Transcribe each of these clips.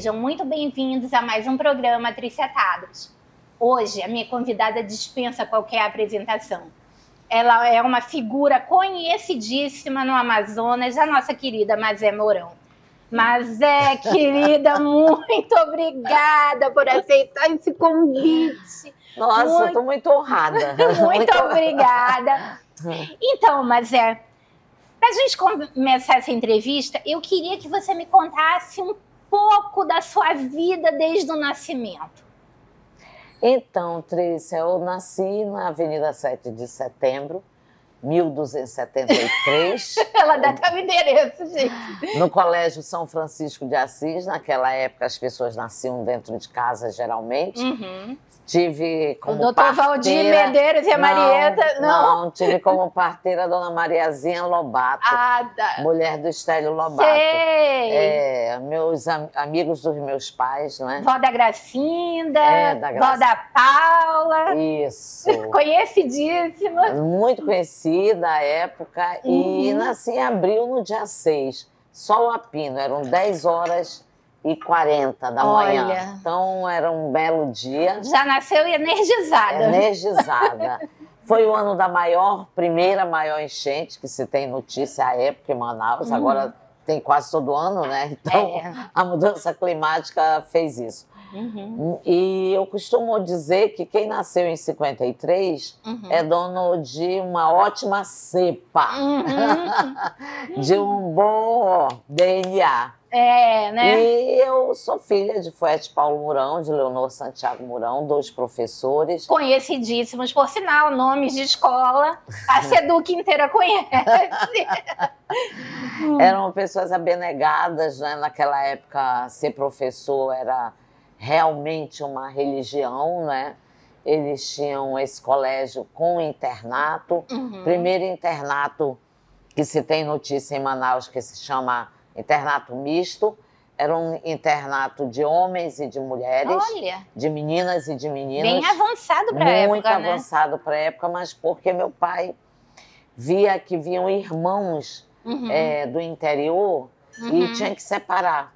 Sejam muito bem-vindos a mais um programa Tricetadas. Hoje, a minha convidada dispensa qualquer apresentação. Ela é uma figura conhecidíssima no Amazonas, a nossa querida Mazé Mourão. Mazé, querida, muito obrigada por aceitar esse convite. Nossa, estou muito honrada. Muito obrigada. Então, Mazé, para a gente começar essa entrevista, eu queria que você me contasse um pouco da sua vida desde o nascimento. Então, Trícia, eu nasci na Avenida 7 de Setembro, 1273. Ela dá até o endereço, gente. No Colégio São Francisco de Assis. Naquela época, as pessoas nasciam dentro de casa, geralmente. Uhum. Tive como o doutor Valdir Medeiros e a Marieta, não? Não, tive como parteira a dona Mariazinha Lobato, mulher do Estélio Lobato. Sei! Meus amigos dos meus pais, né? Vó da Gracinda, vó da Paula. Isso. Conhecidíssima. Muito conhecida à época. E nasci em abril, no dia 6. Sol a pino, eram 10h40 da manhã. Olha. Então, era um belo dia. Já nasceu energizada. Energizada. Foi o ano da primeira maior enchente, que se tem notícia à época em Manaus. Agora tem quase todo ano, né? Então, a mudança climática fez isso. E eu costumo dizer que quem nasceu em 53 é dono de uma ótima cepa, de um bom DNA. Né? E eu sou filha de Fuete Paulo Mourão, de Leonor Santiago Mourão, 2 professores. Conhecidíssimos, por sinal, nomes de escola, a Seduc inteira conhece. Eram pessoas abnegadas, né? Naquela época, ser professor era realmente uma religião, né? Eles tinham esse colégio com internato. Primeiro internato que se tem notícia em Manaus, que se chama internato misto. Era um internato de homens e de mulheres. Olha. De meninas e de meninos. Bem avançado para a época, Muito avançado para a época, mas porque meu pai via que vinham irmãos do interior e tinha que separar.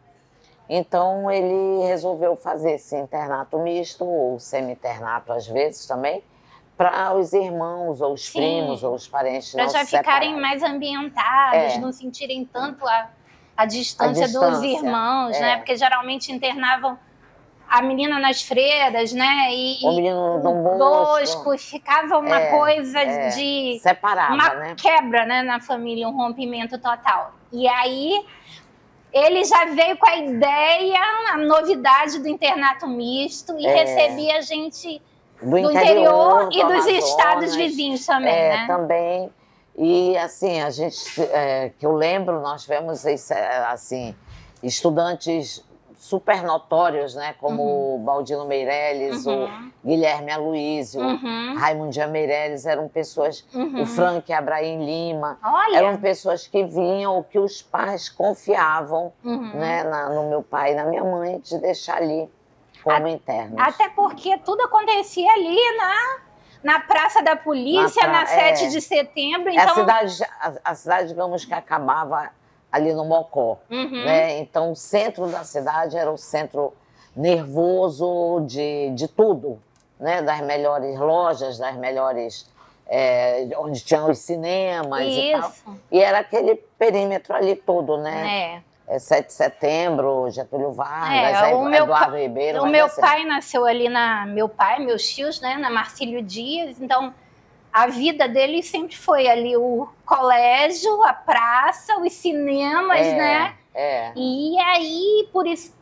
Então, ele resolveu fazer esse internato misto, ou semi-internato às vezes também, para os irmãos, ou os primos, ou os parentes não se separarem. Para já ficarem mais ambientados, não sentirem tanto a distância dos irmãos, né? Porque geralmente internavam a menina nas freiras, né? O menino no Dom Bosco. Ficava uma coisa de... Separava, uma quebra, né, na família, um rompimento total. E aí... ele já veio com a ideia, a novidade do internato misto e recebia gente do interior e dos estados vizinhos também, né? Também. E, assim, a gente, que eu lembro, nós tivemos, assim, estudantes super notórios, né? Como o Baldino Meirelles, o Guilherme Aloísio, Raimundinha Meirelles, eram pessoas, o Frank Abraim Lima, eram pessoas que vinham, que os pais confiavam, né, no meu pai e na minha mãe, de deixar ali como internos. Até porque tudo acontecia ali na Praça da Polícia, na 7 de setembro. Então... A cidade, digamos, que acabava ali no Mocó, né? Então, o centro da cidade era o centro nervoso de tudo, né? Das melhores lojas, das melhores... onde tinham os cinemas e tal. E era aquele perímetro ali todo, né? 7 de setembro, Getúlio Vargas, Eduardo Ribeiro. O meu pai nasceu ali meus tios, né? Na Marcílio Dias, então... a vida dele sempre foi ali o colégio, a praça, os cinemas, né? E aí, por isso,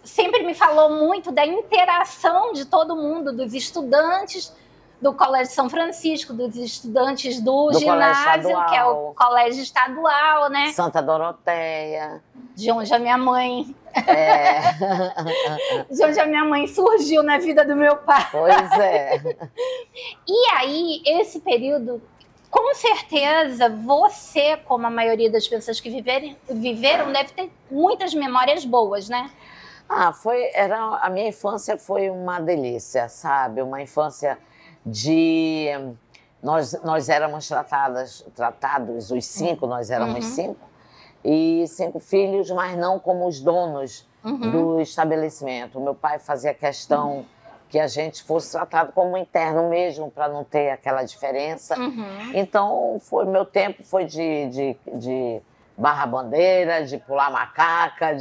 sempre me falou muito da interação de todo mundo, dos estudantes do Colégio São Francisco, dos estudantes do ginásio, que é o colégio estadual, né? Santa Doroteia. De onde a minha mãe... de onde a minha mãe surgiu na vida do meu pai. Pois é. E aí, esse período, com certeza, você, como a maioria das pessoas que viveram, deve ter muitas memórias boas, né? A minha infância foi uma delícia, sabe? Uma infância de... Nós éramos tratados, os 5, nós éramos 5, e 5 filhos, mas não como os donos do estabelecimento. O meu pai fazia questão que a gente fosse tratado como interno mesmo, para não ter aquela diferença. Então, meu tempo foi de barra-bandeira, de pular macaca,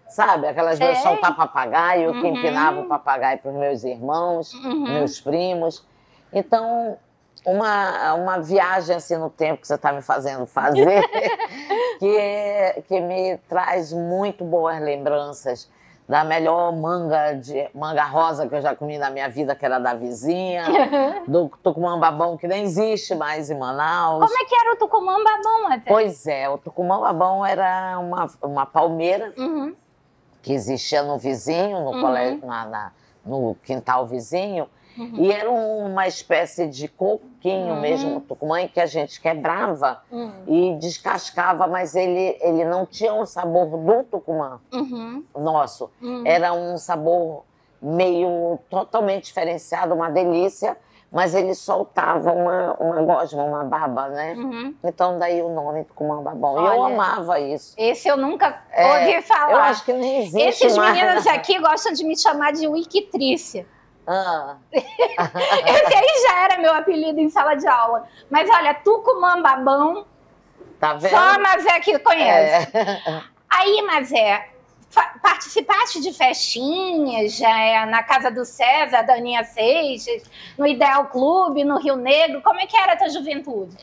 sabe? Aquelas de soltar papagaio, que empinava o papagaio para os meus irmãos, meus primos. Então, uma viagem assim no tempo que você está me fazendo fazer, que me traz muito boas lembranças da melhor manga rosa que eu já comi na minha vida, que era da vizinha, do tucumã-babão, que nem existe mais em Manaus. Como é que era o tucumã-babão, até? Pois é, o tucumã-babão era uma palmeira que existia no vizinho, no colégio, no quintal vizinho, e era uma espécie de coquinho mesmo, tucumã, que a gente quebrava e descascava, mas ele não tinha o sabor do tucumã nosso. Era um sabor meio totalmente diferenciado, uma delícia, mas ele soltava uma gosma, uma baba, né? Então daí o nome tucumã-babão. E eu amava isso. Esse eu nunca ouvi falar. Eu acho que nem existe Esses mais. meninos aqui gostam de me chamar de Wikitrícia. Esse aí já era meu apelido em sala de aula. Mas olha, tucumã-babão, tá vendo? Só a Mazé que conhece. Aí, Mazé, participaste de festinhas na casa do César, da Aninha Seixas, no Ideal Clube, no Rio Negro? Como é que era a tua juventude?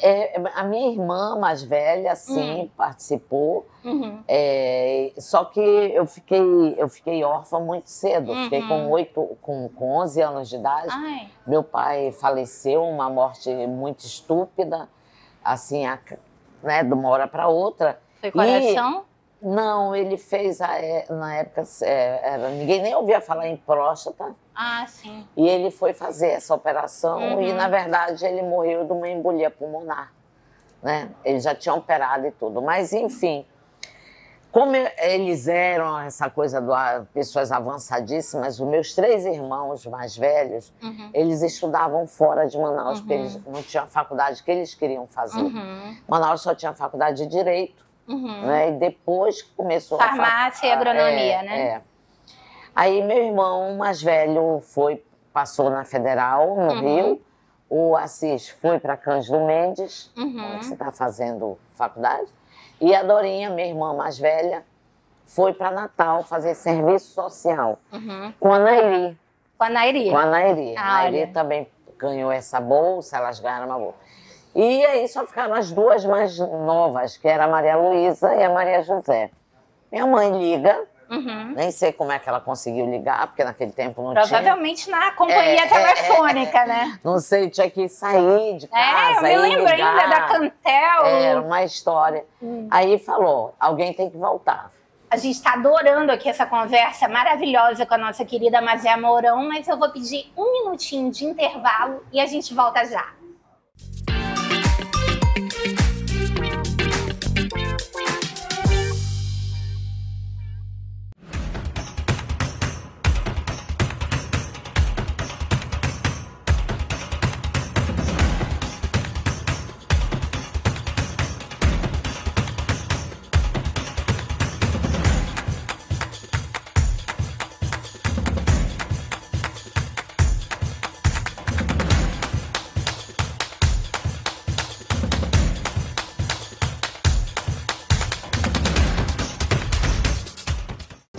A minha irmã mais velha, sim, participou. Só que eu fiquei órfã muito cedo. Fiquei com 11 anos de idade. Ai. Meu pai faleceu, uma morte muito estúpida, assim, né, de uma hora para outra. Foi coração? Não, ele fez, na época, ninguém nem ouvia falar em próstata. Ah, sim. E ele foi fazer essa operação e, na verdade, ele morreu de uma embolia pulmonar, né? Ele já tinha operado e tudo. Mas, enfim, como eles eram essa coisa de pessoas avançadíssimas, os meus 3 irmãos mais velhos, eles estudavam fora de Manaus, porque eles não tinham a faculdade que eles queriam fazer. Manaus só tinha faculdade de Direito. Né? E depois que começou farmácia e agronomia, né? Aí meu irmão mais velho passou na Federal, no Rio. O Assis foi para Cândido Mendes, onde você está fazendo faculdade. E a Dorinha, minha irmã mais velha, foi para Natal fazer serviço social com a Nairi. Com a Nairi? Com a Nairi. A Nairi também ganhou essa bolsa, elas ganharam uma bolsa. E aí só ficaram as 2 mais novas, que era a Maria Luísa e a Maria José. Minha mãe liga, nem sei como é que ela conseguiu ligar, porque naquele tempo não tinha. Provavelmente na companhia telefônica, né? Não sei, tinha que sair de casa. Eu me lembro ainda da Cantel. Era uma história. Aí falou, alguém tem que voltar. A gente está adorando aqui essa conversa maravilhosa com a nossa querida Mazé Mourão, mas eu vou pedir 1 minutinho de intervalo e a gente volta já.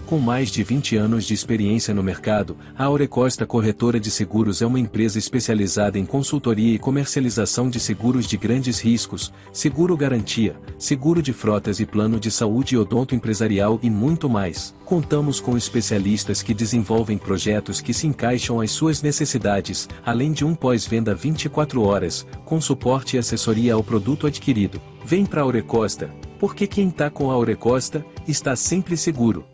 Com mais de 20 anos de experiência no mercado, a Aurecosta Corretora de Seguros é uma empresa especializada em consultoria e comercialização de seguros de grandes riscos, seguro garantia, seguro de frotas e plano de saúde odonto empresarial e muito mais. Contamos com especialistas que desenvolvem projetos que se encaixam às suas necessidades, além de um pós-venda 24 horas, com suporte e assessoria ao produto adquirido. Vem para a Aurecosta, porque quem está com a Aurecosta, está sempre seguro.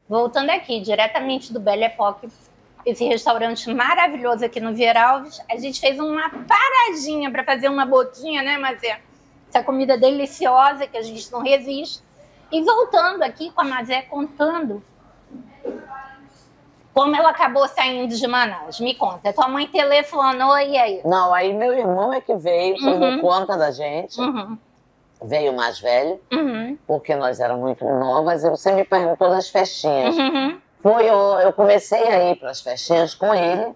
voltando aqui, diretamente do Belle Époque, esse restaurante maravilhoso aqui no Vieralves, a gente fez uma paradinha para fazer uma boquinha, né, Mazé? Essa comida deliciosa que a gente não resiste. E voltando aqui com a Mazé contando como ela acabou saindo de Manaus. Me conta, tua mãe telefonou e aí? Não, aí meu irmão é que veio, tomou conta da gente. Veio mais velho, porque nós éramos muito novas. E você me perguntou das festinhas. Eu comecei a ir para as festinhas com ele,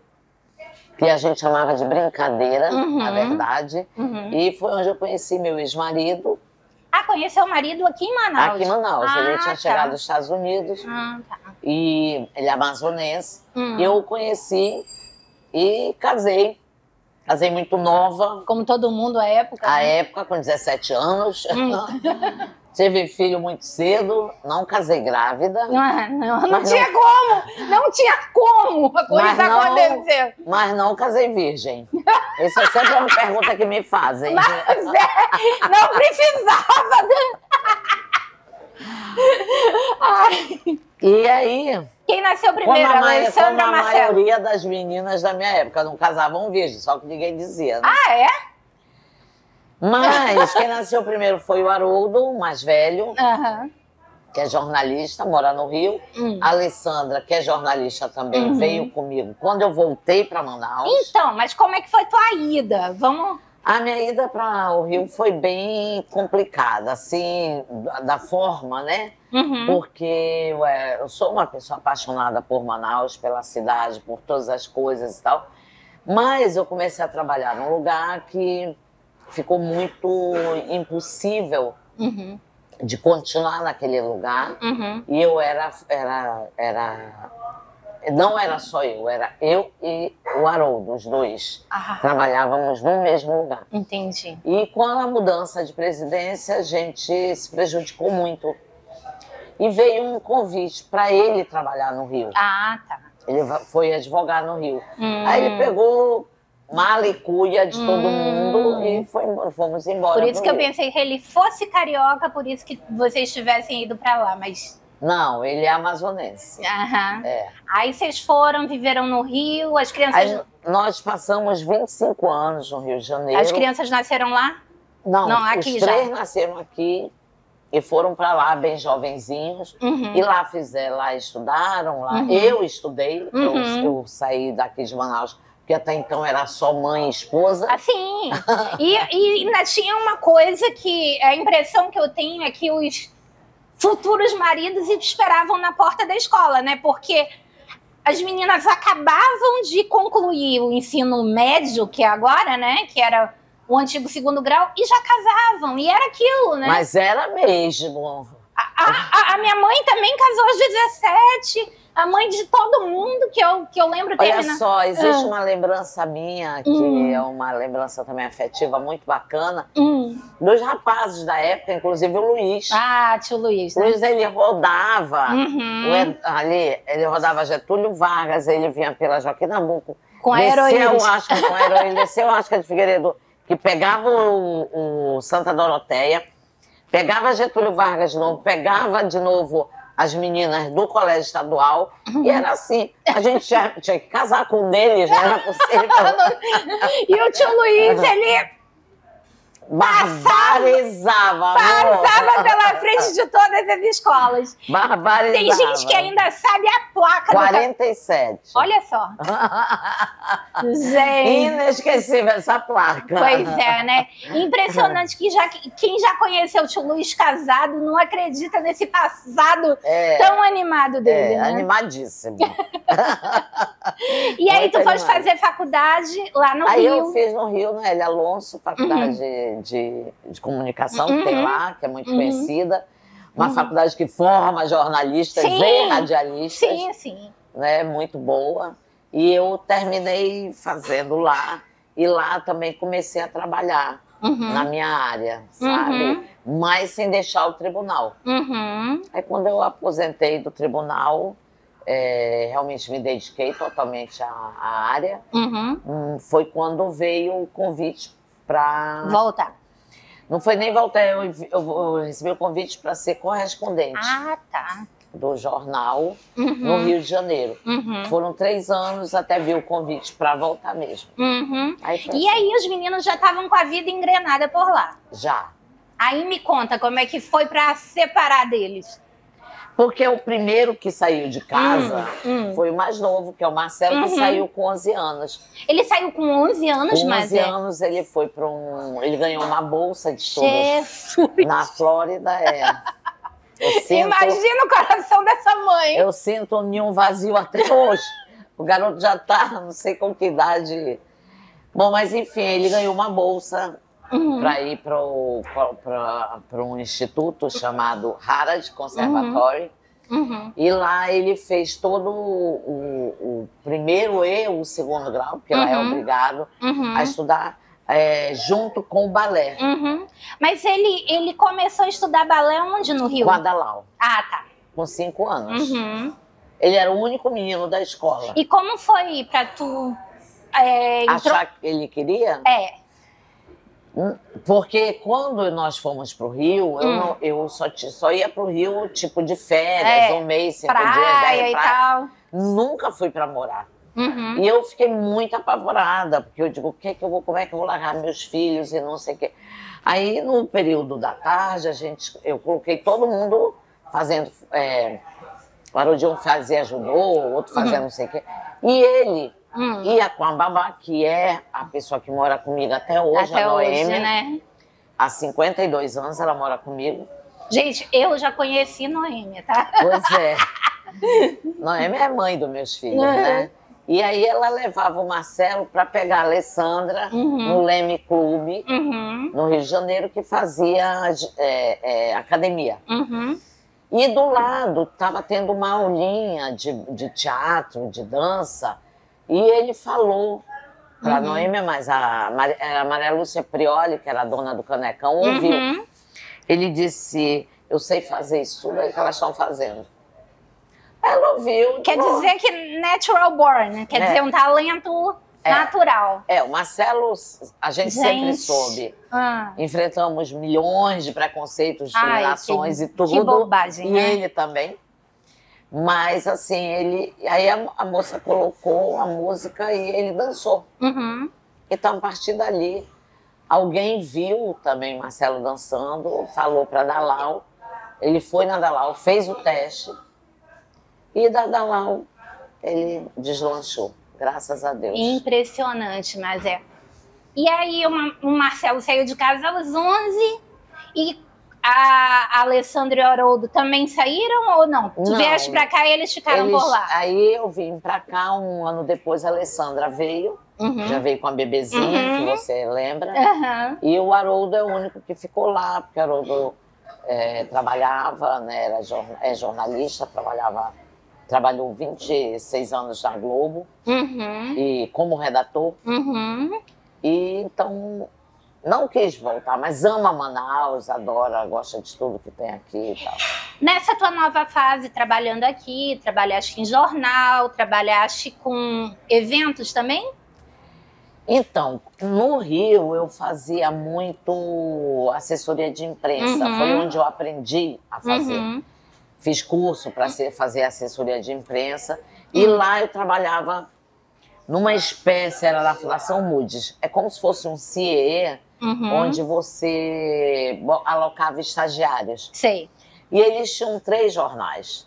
que a gente chamava de brincadeira, na verdade. E foi onde eu conheci meu ex-marido. Ah, conheceu o marido aqui em Manaus? Aqui em Manaus. Ele tinha chegado dos Estados Unidos. E ele é amazonense. Eu o conheci e casei. Casei muito nova. Como todo mundo à época. À época, com 17 anos. Tive filho muito cedo. Não casei grávida. Não tinha como. Não tinha como a coisa acontecer. Mas não casei virgem. Essa é sempre uma pergunta que me fazem. Mas não precisava. Ai. E aí... Quem nasceu primeiro? Como Alessandra a Marcelo? maioria das meninas da minha época não casavam virgem, só que ninguém dizia, né? Ah, é? Mas quem nasceu primeiro foi o Haroldo, o mais velho, que é jornalista, mora no Rio. A Alessandra, que é jornalista também, veio comigo quando eu voltei para Manaus. Então, mas como é que foi tua ida? Vamos... A minha ida para o Rio foi bem complicada, assim, da forma, né? Porque eu sou uma pessoa apaixonada por Manaus, pela cidade, por todas as coisas e tal. Mas eu comecei a trabalhar num lugar que ficou muito impossível de continuar naquele lugar. E eu não era só eu, era eu e o Haroldo, os dois. Trabalhávamos no mesmo lugar. Entendi. E com a mudança de presidência, a gente se prejudicou muito. E veio um convite para ele trabalhar no Rio. Ah, tá. Ele foi advogado no Rio. Aí ele pegou mala e cuia de todo mundo e fomos embora. Por isso que eu pensei que ele fosse carioca, por isso que vocês tivessem ido para lá, mas... Não, ele é amazonense. Aí vocês foram, viveram no Rio, as crianças... Aí nós passamos 25 anos no Rio de Janeiro. As crianças nasceram lá? Não, aqui os três nasceram aqui e foram para lá bem jovenzinhos. E lá estudaram, lá. Eu estudei, eu saí daqui de Manaus, porque até então era só mãe e esposa. Sim, e ainda tinha uma coisa que a impressão que eu tenho é que os futuros maridos esperavam na porta da escola, né? Porque as meninas acabavam de concluir o ensino médio, que é agora, né? Que era o antigo 2º grau, e já casavam, e era aquilo, né? Mas era mesmo. A minha mãe também casou aos 17, a mãe de todo mundo que eu lembro terminar. Olha só, existe uma lembrança minha, que é uma lembrança também afetiva muito bacana, dos rapazes da época, inclusive o Luiz. Ah, tio Luiz. O Luiz, ele rodava, ele rodava Getúlio Vargas, ele vinha pela Joaquim Nabuco. Com a Heroíris. Ele desceu a Oscar de Figueiredo, que pegava o Santa Doroteia, pegava Getúlio Vargas de novo, pegava de novo as meninas do colégio estadual, e era assim, a gente tinha que casar com um deles, não era possível. E o tio Luiz, ele barbarizava, passava pela frente de todas as escolas. Barbarizava. Tem gente que ainda sabe a placa 47. Olha só. Gente. Inesquecível essa placa. Pois é, né? Impressionante que quem já conheceu o tio Luiz casado não acredita nesse passado tão animado dele, né? Animadíssimo. E aí tu foste fazer faculdade lá no Rio? Aí eu fiz no Rio, no Hélio Alonso, faculdade de comunicação que tem lá, que é muito conhecida. Uma faculdade que forma jornalistas e radialistas. Sim, sim. Né, muito boa. E eu terminei fazendo lá. E lá também comecei a trabalhar na minha área, sabe? Mas sem deixar o tribunal. Aí quando eu aposentei do tribunal, realmente me dediquei totalmente à área. Foi quando veio o convite para... Voltar. Não foi nem voltar, eu recebi o convite para ser correspondente. Ah, tá. do jornal no Rio de Janeiro. Foram 3 anos até vir o convite para voltar mesmo. Aí e aí os meninos já estavam com a vida engrenada por lá? Já. Aí me conta como é que foi para separar deles. Porque o primeiro que saiu de casa foi o mais novo, que é o Marcelo, que saiu com 11 anos. Ele saiu com 11 anos, com 11 anos ele foi para ele ganhou uma bolsa de estudos na Flórida. Imagina o coração dessa mãe. Eu sinto um ninho vazio até hoje. O garoto já tá, não sei com que idade. Bom, mas enfim, ele ganhou uma bolsa para ir para um instituto chamado Harrod Conservatory. E lá ele fez todo o primeiro e o segundo grau, porque lá é obrigado a estudar junto com o balé. Mas ele começou a estudar balé onde no Rio? Com a Dalau. Ah, tá. Com 5 anos. Ele era o único menino da escola. E como foi para tu... achar que ele queria? Porque quando nós fomos para o Rio, eu só ia para o Rio tipo de férias, um mês, 5 dias, praia e tal. Nunca fui para morar. E eu fiquei muito apavorada, porque eu digo, como é que eu vou largar meus filhos e não sei o quê. Aí no período da tarde, eu coloquei todo mundo fazendo, o Haroldo fazia judô, o outro fazia não sei o quê. E ele ia com a babá, que é a pessoa que mora comigo até hoje, a Noêmia. Né? Há 52 anos ela mora comigo. Gente, eu já conheci Noêmia, tá? Pois é. Noêmia é mãe dos meus filhos, né? E aí ela levava o Marcelo para pegar a Alessandra no Leme Clube, no Rio de Janeiro, que fazia academia. E do lado estava tendo uma aulinha de teatro, de dança, e ele falou para a Noêmia, mas a Maria Lúcia Prioli, que era a dona do Canecão, ouviu. Ele disse, eu sei fazer isso tudo aí que elas estão fazendo. Ela ouviu. Quer dizer que natural born, quer dizer um talento natural. O Marcelo, a gente sempre soube. Enfrentamos milhões de preconceitos, discriminações e tudo. Que bobagem, e ele também. Mas assim, aí a moça colocou a música e ele dançou. Então, a partir dali, alguém viu também Marcelo dançando, falou para Dalau. Ele foi na Dalau, fez o teste. E da Dalau, ele deslanchou, graças a Deus. Impressionante, mas E aí, o Marcelo saiu de casa aos 11 e a Alessandra e o Haroldo também saíram ou não? Tu vieste pra cá e eles ficaram por lá? Aí eu vim pra cá, 1 ano depois a Alessandra veio, já veio com a bebezinha, que você lembra. E o Haroldo é o único que ficou lá, porque o Haroldo trabalhava, né, é jornalista, trabalhou 26 anos na Globo, e como redator. E então não quis voltar, mas ama Manaus, adora, gosta de tudo que tem aqui e tal. Nessa tua nova fase, trabalhando aqui, trabalhaste em jornal, trabalhaste com eventos também? Então, no Rio eu fazia muito assessoria de imprensa, foi onde eu aprendi a fazer. Fiz curso para fazer assessoria de imprensa e lá eu trabalhava numa espécie, era da Fundação Moody's, é como se fosse um CIE, onde você alocava estagiários. Sei. E eles tinham 3 jornais.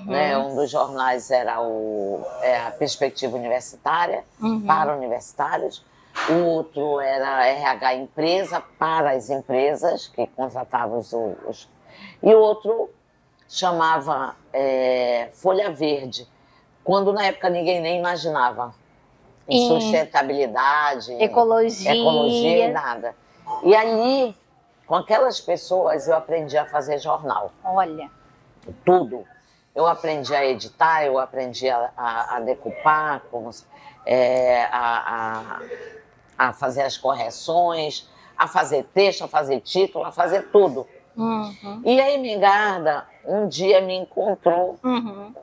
Né? Um dos jornais era a Perspectiva Universitária, para universitários. O outro era RH Empresa, para as empresas que contratavam os... E o outro chamava Folha Verde, quando na época ninguém nem imaginava em sustentabilidade, ecologia e nada. E ali, com aquelas pessoas, eu aprendi a fazer jornal. Olha. Tudo. Eu aprendi a editar, eu aprendi a decupar, a fazer as correções, a fazer texto, a fazer título, a fazer tudo. E a Emingarda, um dia me encontrou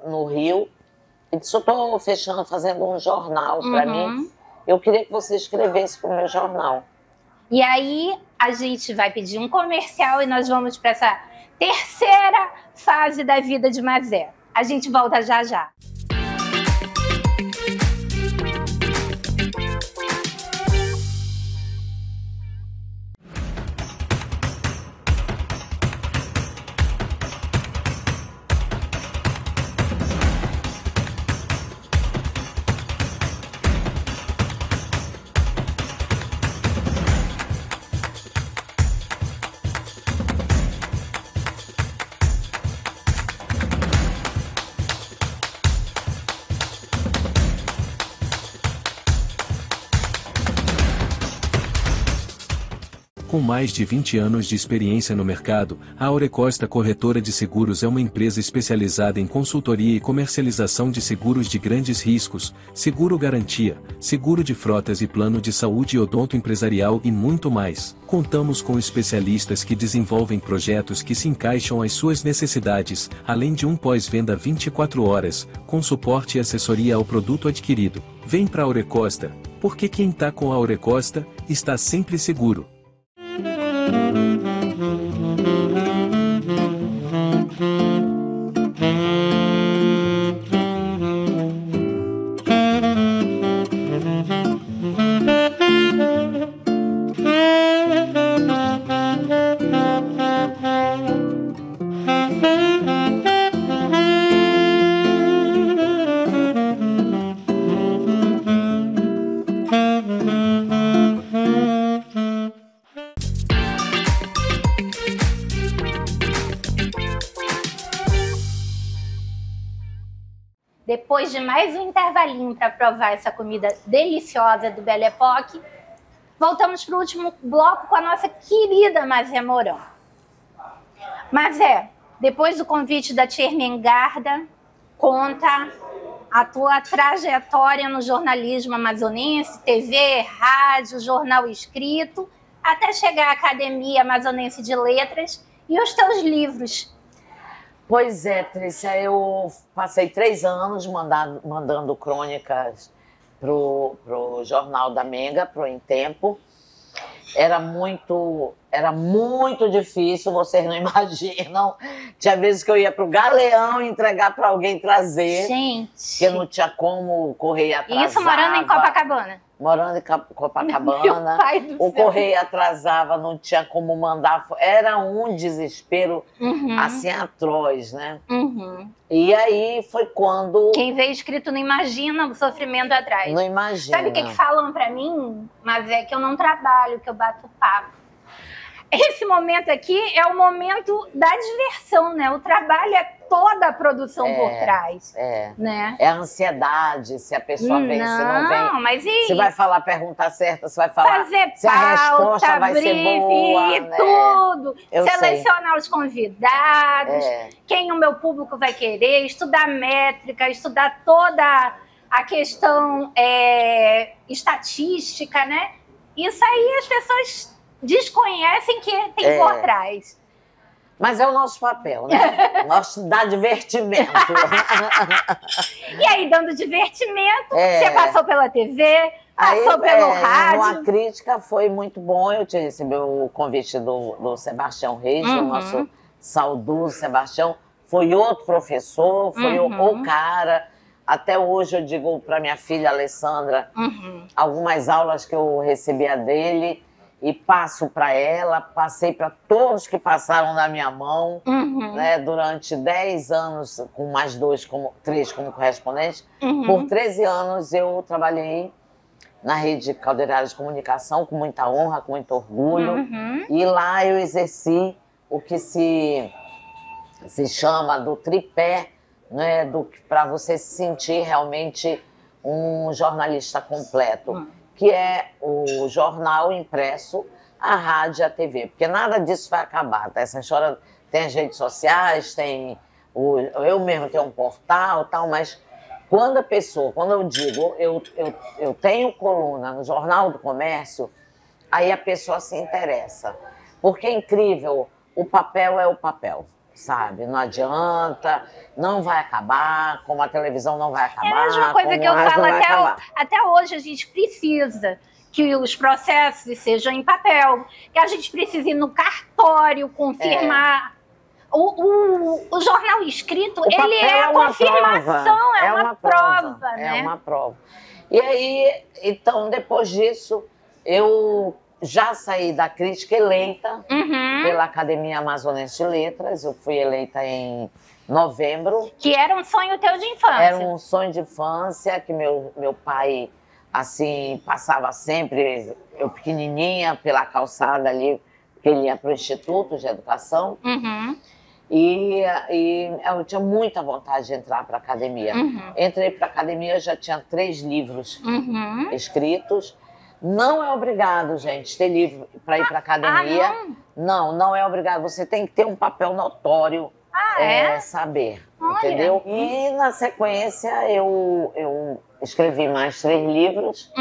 no Rio e disse, eu estou fazendo um jornal para mim, eu queria que você escrevesse para o meu jornal. E aí a gente vai pedir um comercial e nós vamos para essa terceira fase da vida de Mazé. A gente volta já já. Com mais de 20 anos de experiência no mercado, a Aurecosta Corretora de Seguros é uma empresa especializada em consultoria e comercialização de seguros de grandes riscos, seguro garantia, seguro de frotas e plano de saúde odonto empresarial e muito mais. Contamos com especialistas que desenvolvem projetos que se encaixam às suas necessidades, além de um pós-venda 24 horas, com suporte e assessoria ao produto adquirido. Vem para a Aurecosta, porque quem está com a Aurecosta, está sempre seguro. Depois de mais um intervalinho para provar essa comida deliciosa do Belle Époque, voltamos para o último bloco com a nossa querida Mazé Mourão. Mazé, depois do convite da tia Ermengarda, conta a tua trajetória no jornalismo amazonense, TV, rádio, jornal escrito, até chegar à Academia Amazonense de Letras e os teus livros. Pois é, Trícia, eu passei 3 anos mandando crônicas pro Jornal da Menga, pro Em Tempo. Era muito difícil, vocês não imaginam. Tinha vezes que eu ia pro Galeão entregar para alguém trazer. Gente! Porque não tinha como, o correio atrasava. Isso morando em Copacabana? Morando em Copacabana, o correio atrasava, não tinha como mandar. Era um desespero, assim, atroz, né? E aí foi quando... Quem vê escrito não imagina o sofrimento atrás. Não imagina. Sabe o que falam pra mim? Mas é que eu não trabalho, que eu bato papo. Esse momento aqui é o momento da diversão, né? O trabalho é toda a produção por trás. Né? É a ansiedade, se a pessoa vem, se não vem. Mas e... Você vai falar a pergunta certa, você vai falar fazer se pauta, a resposta vai ser boa. Né? Tudo. Eu selecionar sei. Os convidados, quem o meu público vai querer, estudar métrica, estudar toda a questão estatística, né? Isso aí as pessoas desconhecem que tem por trás. Mas é o nosso papel, né? Nós dá divertimento. E aí, dando divertimento, você passou pela TV, passou pelo rádio. A crítica foi muito bom. Eu tinha recebido o convite do Sebastião Reis, o nosso saudoso Sebastião. Foi outro professor, foi o cara. Até hoje eu digo para minha filha Alessandra, algumas aulas que eu recebia dele, e passo para ela, passei para todos que passaram na minha mão, né, durante 10 anos, com mais 3 como correspondente. Por 13 anos eu trabalhei na Rede Caldeirada de Comunicação, com muita honra, com muito orgulho. E lá eu exerci o que se chama do tripé, né, para você se sentir realmente um jornalista completo. Que é o jornal impresso, a rádio e a TV. Porque nada disso vai acabar, tá? Essa história tem as redes sociais, eu mesmo tenho um portal, tal, mas quando eu digo, eu tenho coluna no Jornal do Comércio, aí a pessoa se interessa. Porque é incrível, o papel é o papel. Sabe? Não adianta, não vai acabar, como a televisão não vai acabar. É a mesma coisa que eu falo, até hoje a gente precisa que os processos sejam em papel, que a gente precisa ir no cartório confirmar O jornal escrito, ele é a uma confirmação, prova. é uma prova, né? É uma prova. E aí, então, depois disso, eu já saí da crítica eleita pela Academia Amazonense de Letras. Eu fui eleita em novembro. Que era um sonho teu de infância. Era um sonho de infância, que meu pai, assim, passava sempre, eu pequenininha, pela calçada ali, porque ele ia para o Instituto de Educação. E eu tinha muita vontade de entrar para a academia. Entrei para a academia, já tinha 3 livros escritos. Não é obrigado, gente, ter livro para ir para a academia. Não é obrigado. Você tem que ter um papel notório, saber, entendeu? E na sequência eu escrevi mais 3 livros.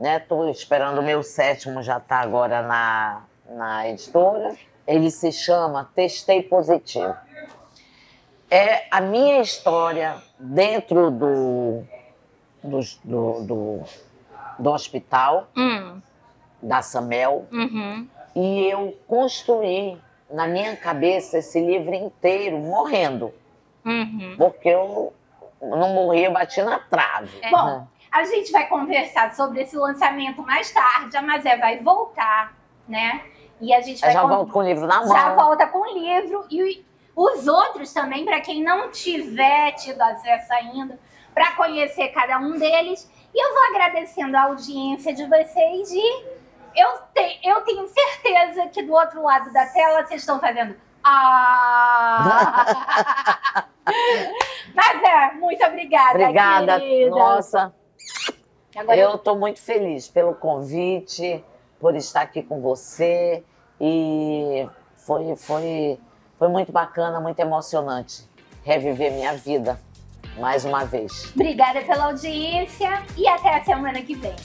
Estou esperando o meu 7º, já está agora na editora. Ele se chama Testei Positivo. É a minha história dentro do hospital, da SAMEL, e eu construí na minha cabeça esse livro inteiro morrendo, porque eu não morri, eu bati na trave. Bom, a gente vai conversar sobre esse lançamento mais tarde, a Mazé vai voltar, né? E a gente vai já volta com o livro na mão. Já volta com o livro. E os outros também, para quem não tiver tido acesso ainda, para conhecer cada um deles. E eu vou agradecendo a audiência de vocês. E eu tenho certeza que do outro lado da tela vocês estão fazendo... Mas muito obrigada, Obrigada, querida. Nossa. Agora eu estou muito feliz pelo convite, por estar aqui com você, e foi muito bacana, muito emocionante reviver minha vida mais uma vez. Obrigada pela audiência e até a semana que vem.